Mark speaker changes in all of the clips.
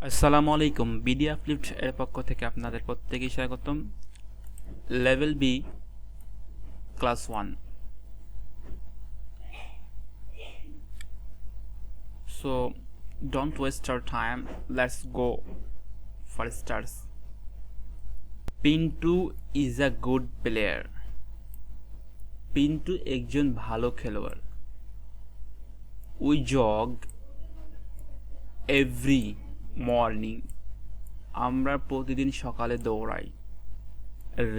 Speaker 1: আসসালামু আলাইকুম। বিডিয়া ফ্লিপড এর পক্ষ থেকে আপনাদের প্রত্যেকেই স্বাগতম। Level B class 1। So don't waste our time, let's go for starts. Pintu is a good player. Pintu একজন ভালো খেলোয়াড়। We jog every morning. আমরা প্রতিদিন সকালে দৌড়াই।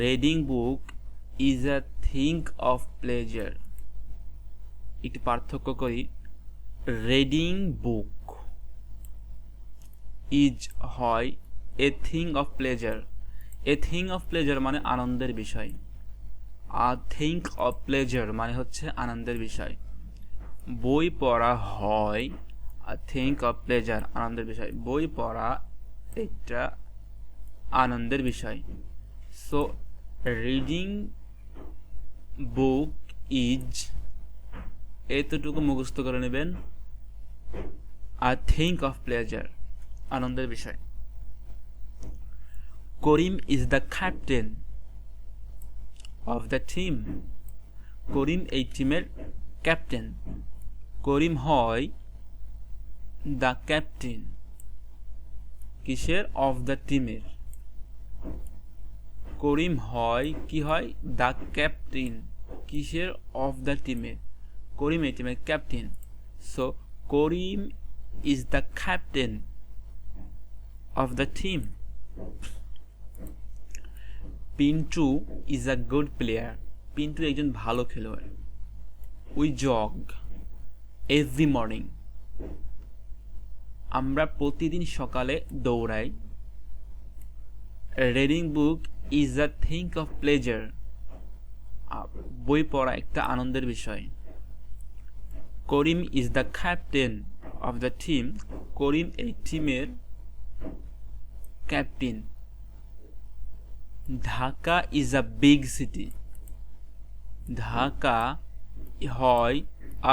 Speaker 1: Reading book is a thing of pleasure. একটি পার্থক্য করি। রিডিং বুক ইজ হয় a thing of pleasure. A thing of pleasure মানে আনন্দের বিষয়। আ থিং অফ প্লেজার মানে হচ্ছে আনন্দের বিষয়। বই পড়া হয় আ থিং অফ প্লেজার, আনন্দের বিষয়। বই পড়া একটা আনন্দের বিষয়। সো রিডিং বুক ইজ, এতটুকু মুখস্থ করে নেবেন, আ থিং অফ প্লেজার, আনন্দের বিষয়। Karim is the captain of the team. Karim এই টিমের ক্যাপ্টেন। করিম হয় দ্য ক্যাপ্টেন কিসের? অফ দ্য টিমের। করিম হয় কি হয়? দ্য ক্যাপ্টেন কিসের? অফ দ্য টিমের। করিম এই টিমের captain. So Karim is the captain of the team. Pintu is a good player. Pintu একজন ভালো খেলোয়াড়। We jog every morning. আমরা প্রতিদিন সকালে দৌড়াই। Reading book is a thing of pleasure. বই পড়া একটা আনন্দের বিষয়। Karim is the captain of the team. Karim এই টিমের captain. Dhaka is a big city. Dhaka হয়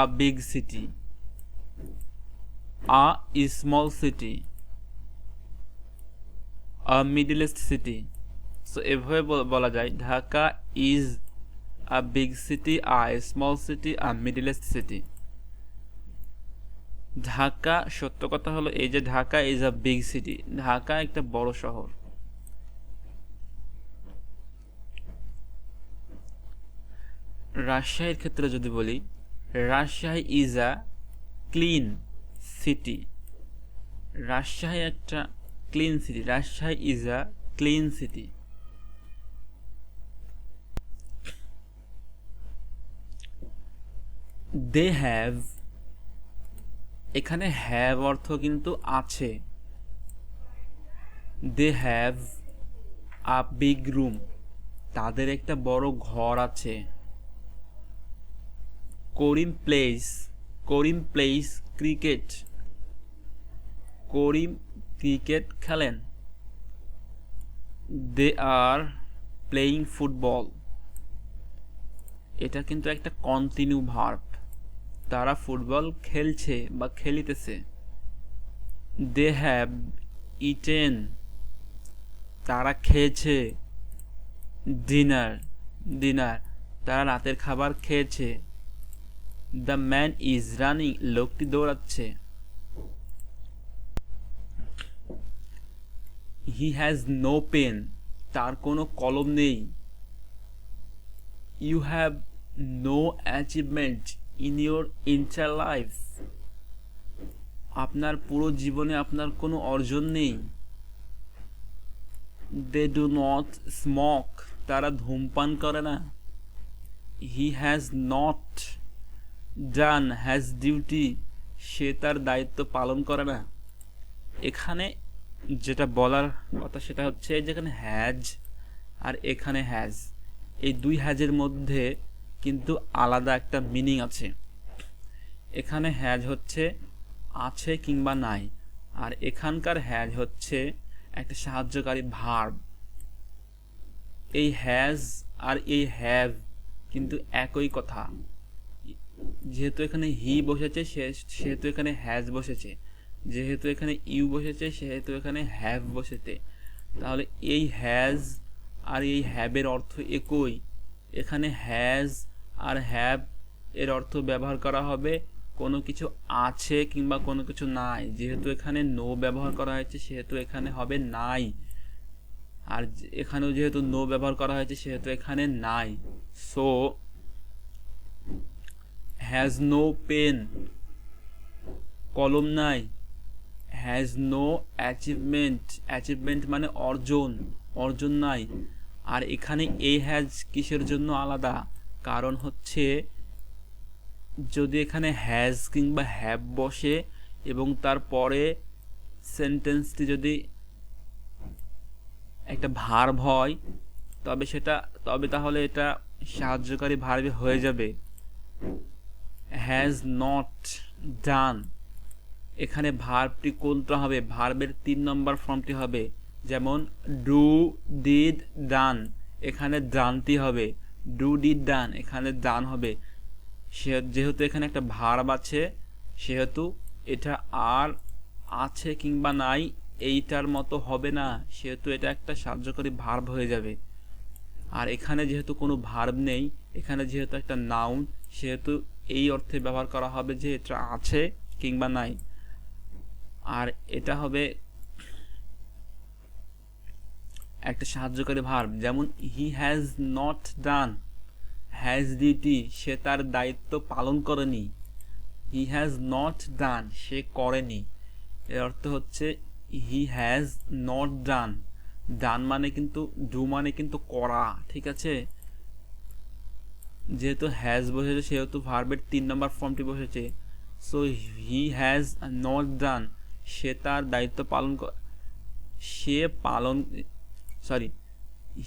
Speaker 1: a big city. A small city, a middlest city. So এভাবে বলা যায় Dhaka is a big city, a small city, a middlest city. Dhaka, সত্য কথা হলো এই যে Dhaka is a big city, Dhaka একটা বড় শহর। রাজশাহীর ক্ষেত্রে যদি বলি, Rajshahi is a clean city. Rajshahi একটা clean city. Rajshahi is a clean city. They have, এখানে হ্যাভ অর্থ কিন্তু আছে। They have a big room. তাদের একটা বড় ঘর আছে। Karim plays, Karim plays cricket. Karim cricket খেলেন। They are playing football. এটা কিন্তু একটা কন্টিনিউ ভার্ব। তারা ফুটবল খেলছে বা খেলিতেছে। দে হ্যাভ ইটেন, তারা খেয়েছে। ডিনার, ডিনার, তারা রাতের খাবার খেয়েছে। দ্য ম্যান ইজ রানিং, লোকটি দৌড়াচ্ছে। হি হ্যাজ নো পেন, তার কোনো কলম নেই। You have no achievement in your entire life, আপনার পুরো জীবনে আপনার কোনো অর্জন নেই। দে ডু নট স্মোক, তারা ধূমপান করে না। He has not done his duty, সে তার দায়িত্ব পালন করে না। এখানে যেটা বলার কথা সেটা হচ্ছে যেখানে হ্যাজ আর এখানে হ্যাজ, এই দুই হ্যাজের মধ্যে কিন্তু আলাদা একটা মিনিং আছে। এখানে হ্যাজ হচ্ছে আছে কিংবা নাই, আর এখানকার হ্যাজ হচ্ছে একটা সাহায্যকারী ভার্ব। এই হ্যাজ আর এই হ্যাভ কিন্তু একই কথা। যেহেতু এখানে হি বসেছে সেহেতু এখানে হ্যাজ বসেছে। যেহেতু এখানে ইউ বসেছে সেহেতু এখানে হ্যাভ বসেছে, তাহলে এই হ্যাজ আর এই হ্যাবের অর্থ একই। এখানে হ্যাজ আর হ্যাভ এর অর্থ ব্যবহার করা হবে কোনো কিছু আছে কিংবা কোনো কিছু নাই। যেহেতু এখানে নো ব্যবহার করা হয়েছে সেহেতু এখানে হবে নাই, আর এখানেও যেহেতু নো ব্যবহার করা হয়েছে সেহেতু এখানে নাই। সো হ্যাজ নো পেন, কলম নাই। হ্যাজ নো অ্যাচিভমেন্ট, অ্যাচিভমেন্ট মানে অর্জন, অর্জন নাই। আর এখানে এই হ্যাজ কিসের জন্য আলাদা? কারণ হচ্ছে যদি এখানে হ্যাজ কিংবা হ্যাভ বসে এবং তারপরে সেন্টেন্সটি যদি একটা ভার্ব হয় তবে তাহলে এটা সাহায্যকারী ভার্ব হয়ে যাবে। হ্যাজ নট ডান, এখানে ভার্বটি কোনটা হবে? ভার্বের 3 নম্বর ফর্মটি হবে, যেমন ডু, ডিড, ডান, এখানে ডানটি হবে। ডু, ডিড, ডান, এখানে ডান হবে। যেহেতু এখানে একটা ভার্ব আছে সেহেতু এটা আর আছে কিংবা নাই এইটার মতো হবে না, সেহেতু এটা একটা সাহায্যকারী ভার্ব হয়ে যাবে। আর এখানে যেহেতু কোনো ভার্ব নেই, এখানে যেহেতু একটা নাউন, সেহেতু এই অর্থে ব্যবহার করা হবে যে এটা আছে কিংবা নাই। আর এটা হবে একটা সাহায্যকারী ভার্ব, যেমন he has not done his duty, সে তার দায়িত্ব পালন করেনি। হি হ্যাজ নট ডান, সে করেনি। এর অর্থ হচ্ছে হি হ্যাজ নট ডান। ডান মানে কিন্তু, ডু মানে কিন্তু করা, ঠিক আছে? যেহেতু হ্যাজ বসেছে সেহেতু ভার্বের 3 নম্বর ফর্মটি বসেছে। So he has not done, সে তার দায়িত্ব পালন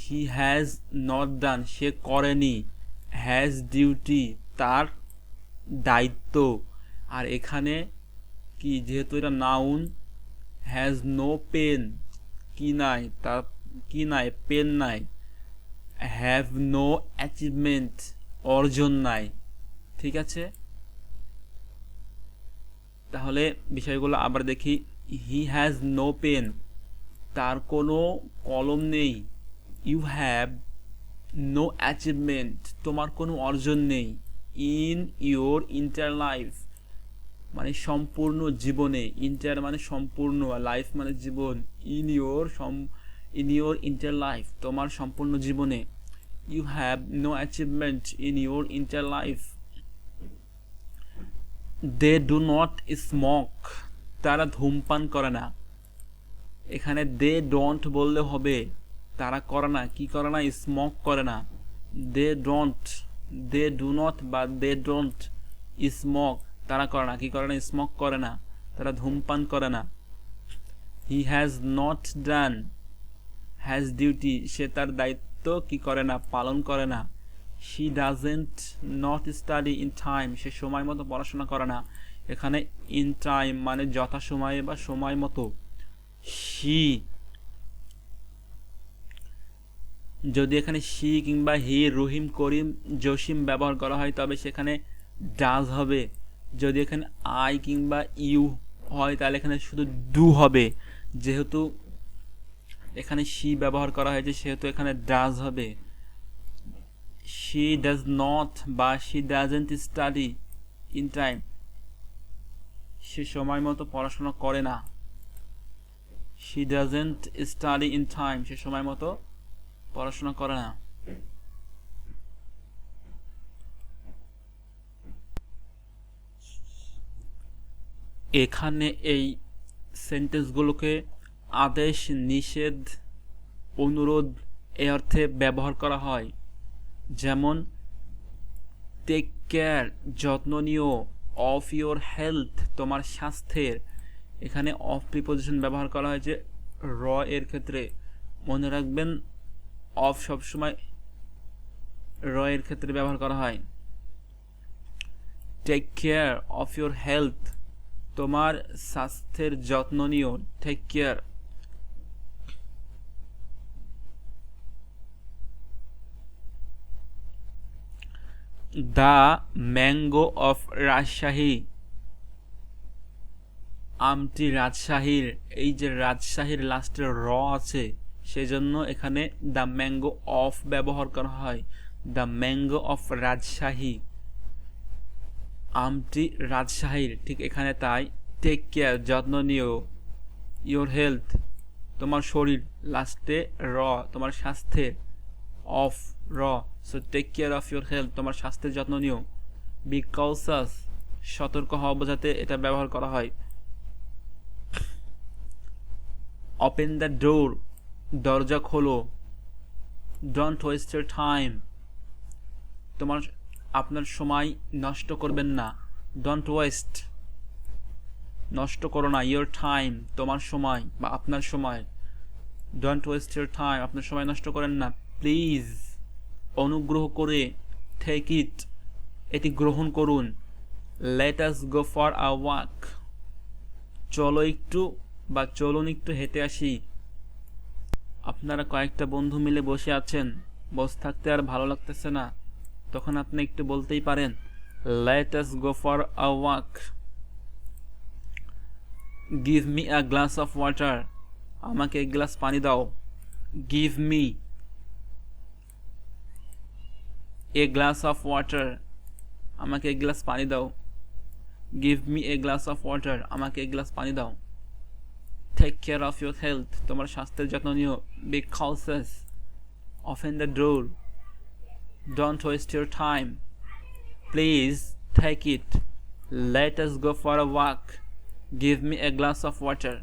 Speaker 1: হি হ্যাজ নট ডান, সে করেনি। হ্যাজ ডিউটি, তার দায়িত্ব। আর এখানে কি, যেহেতু এটা নাউন, হ্যাজ নো পেন, কি নাই? তার কি নাই? পেন নাই। হ্যাভ নো অ্যাচিভমেন্ট, অর্জন নাই, ঠিক আছে? তাহলে বিষয়গুলো আবার দেখি। হি হ্যাজ নো পেন, তার কোনো কলম নেই। ইউ হ্যাভ নো অ্যাচিভমেন্ট, তোমার কোনো অর্জন নেই। ইন ইয়োর ইন্টার লাইফ মানে সম্পূর্ণ জীবনে, ইন্টার মানে সম্পূর্ণ, লাইফ মানে জীবন। ইন ইয়োর ইন্টার লাইফ, তোমার সম্পূর্ণ জীবনে। You have no achievement in your entire life. They do not smoke, তারা ধূমপান করে না। এখানে দে ডোন্ট বললে হবে, তারা করে না। কি করে না? স্মোক করে না। They don't, they do not বা দে ডোন্ট স্মোক, তারা করে না। কি করে না? স্মোক করে না, তারা ধূমপান করে না। He has not done his duty, সে তার দায়িত্ব কি করে না? পালন করে না। She doesn't not study in time, সে সময় মতো পড়াশোনা করে না। এখানে ইন টাইম মানে যথাসময়ে বা সময় মতো। শি, যদি এখানে শি কিংবা হি, রহিম, করিম, জসিম ব্যবহার করা হয় তবে সেখানে ডাজ হবে। যদি এখানে আই কিংবা ইউ হয় তাহলে এখানে শুধু ডু হবে। যেহেতু এখানে শি ব্যবহার করা হয়েছে সেহেতু এখানে ডাজ হবে। শি ডাজ নট বা she doesn't study in time, সে সময় মতো পড়াশোনা করে না। She doesn't study in time, সে সময় মতো পড়াশোনা করে না। এখানে এই সেন্টেন্সগুলোকে আদেশ, নিষেধ, অনুরোধ এই অর্থে ব্যবহার করা হয়। যেমন টেক কেয়ার, যত্ন নিও। অফ ইয়োর হেলথ, তোমার স্বাস্থ্যের। এখানে অফ প্রিপোজিশন ব্যবহার করা হয়েছে র এর ক্ষেত্রে। মনে রাখবেন অফ সবসময় র এর ক্ষেত্রে ব্যবহার করা হয়। Take care of your health, তোমার স্বাস্থ্যের যত্ন নিও। Take care. The mango of Rajshahi, আমটি রাজশাহীর, এই যে রাজশাহীর লাস্টে র আছে সেজন্য এখানে দ্য ম্যাঙ্গো অফ ব্যবহার করা হয়, দ্য ম্যাঙ্গো অফ রাজশাহী। আমটি রাজশাহীর, ঠিক এখানে তাই। টেক কেয়ার, যত্ন নিও। ইওর হেলথ, তোমার শরীর, লাস্টে র তোমার স্বাস্থ্যের, অফ র, so take care of your health, তোমার স্বাস্থ্যের যত্ন নিও। বি কলসাস, সতর্ক হওয়া বোঝাতে এটা ব্যবহার করা হয়। ওপেন দ্য ডোর, দরজা খোলো। ডোন্ট ওয়েস্ট ইওর টাইম, আপনার সময় নষ্ট করবেন না। ডোন্ট ওয়েস্ট, নষ্ট করো না। ইওর টাইম, তোমার সময় বা আপনার সময়। ডোন্ট ওয়েস্ট ইওর টাইম, আপনার সময় নষ্ট করেন না। প্লিজ, অনুগ্রহ করে। টেক ইট, এটি গ্রহণ করুন। Late us go for a walk, চলো একটু বা চলুন একটু হেঁটে আসি। আপনারা কয়েকটা বন্ধু মিলে বসে আছেন, বসে থাকতে আর ভালো লাগতেছে না, তখন আপনি একটু বলতেই পারেন let us go for a walk. Give me a glass of water, আমাকে এক গ্লাস পানি দাও। Give me a glass of water, আমাকে এক গ্লাস পানি দাও। Give me a glass of water, আমাকে এক গ্লাস পানি দাও। Take care of your health, তোমার স্বাস্থ্যের যত্ন নিও। Be courteous, open the door. Don't waste your time. Please take it. Let us go for a walk. Give me a glass of water.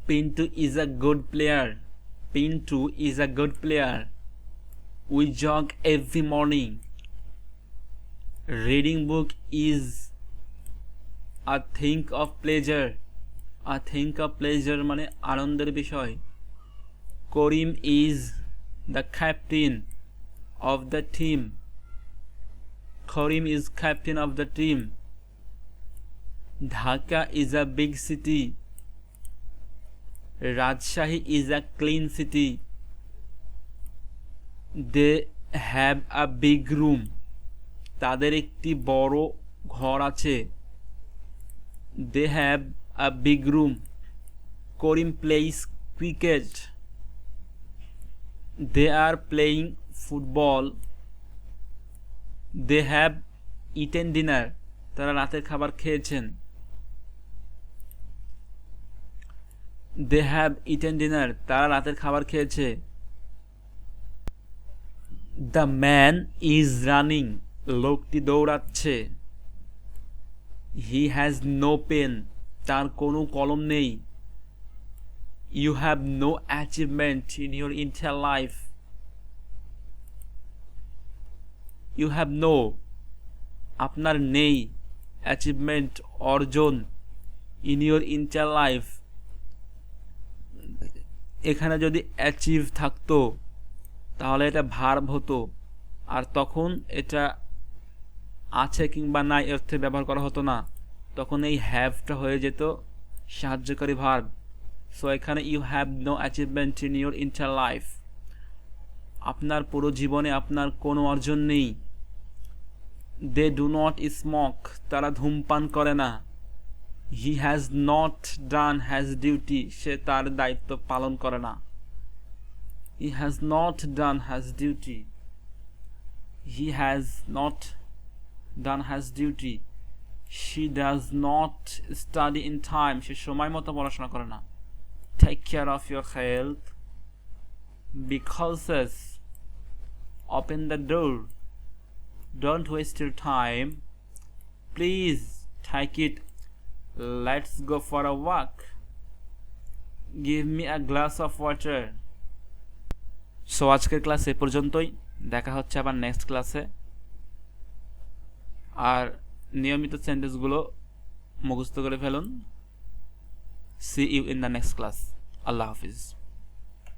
Speaker 1: Pintu is a good player. Pintu is a good player. We jog every morning. Reading book is a thing of pleasure. A thing of pleasure মানে আনন্দের বিষয়। Karim is the captain of the team. Karim is captain of the team. Dhaka is a big city. Rajshahi is a clean city. They have a big room. তাদের একটি বড় ঘর আছে। They have a big room. Karim plays cricket. They are playing football. They have eaten dinner. তারা রাতের খাবার খেয়েছেন। They have eaten dinner. তারা রাতের খাবার খেয়েছে। The man is running. লোকটি দৌড়াচ্ছে। He has no pen. তার কোনো কলম নেই। You have no achievement in your entire life. You have no, আপনার নেই, achievement, অর্জন, in your entire life। এখানে যদি অ্যাচিভ থাকতো তাহলে এটা ভার্ব হতো, আর তখন এটা আছে কিংবা নাই অর্থে ব্যবহার করা হতো না, তখন এই হ্যাভটা হয়ে যেত সাহায্যকারী ভার্ব। সো এখানে you have no achievement in your entire life, আপনার পুরো জীবনে আপনার কোনো অর্জন নেই। দে ডু নট স্মোক, তারা ধূমপান করে না। He has not done his duty, সে তার দায়িত্ব পালন করে না। He has not done his duty. He has not done his duty. She does not study in time, সে সময় মতো পড়াশোনা করে না। Take care of your health. Be courteous, open the door. Don't waste your time. Please take it. Let's go for a walk. Give me a glass of water. So আজকের class এ পর্যন্তই, দেখা হচ্ছে আবার নেক্সট ক্লাসে। আর নিয়মিত সেন্টেন্সগুলো মুখস্থ করে ফেলুন। See you in the next class. Allah Hafiz.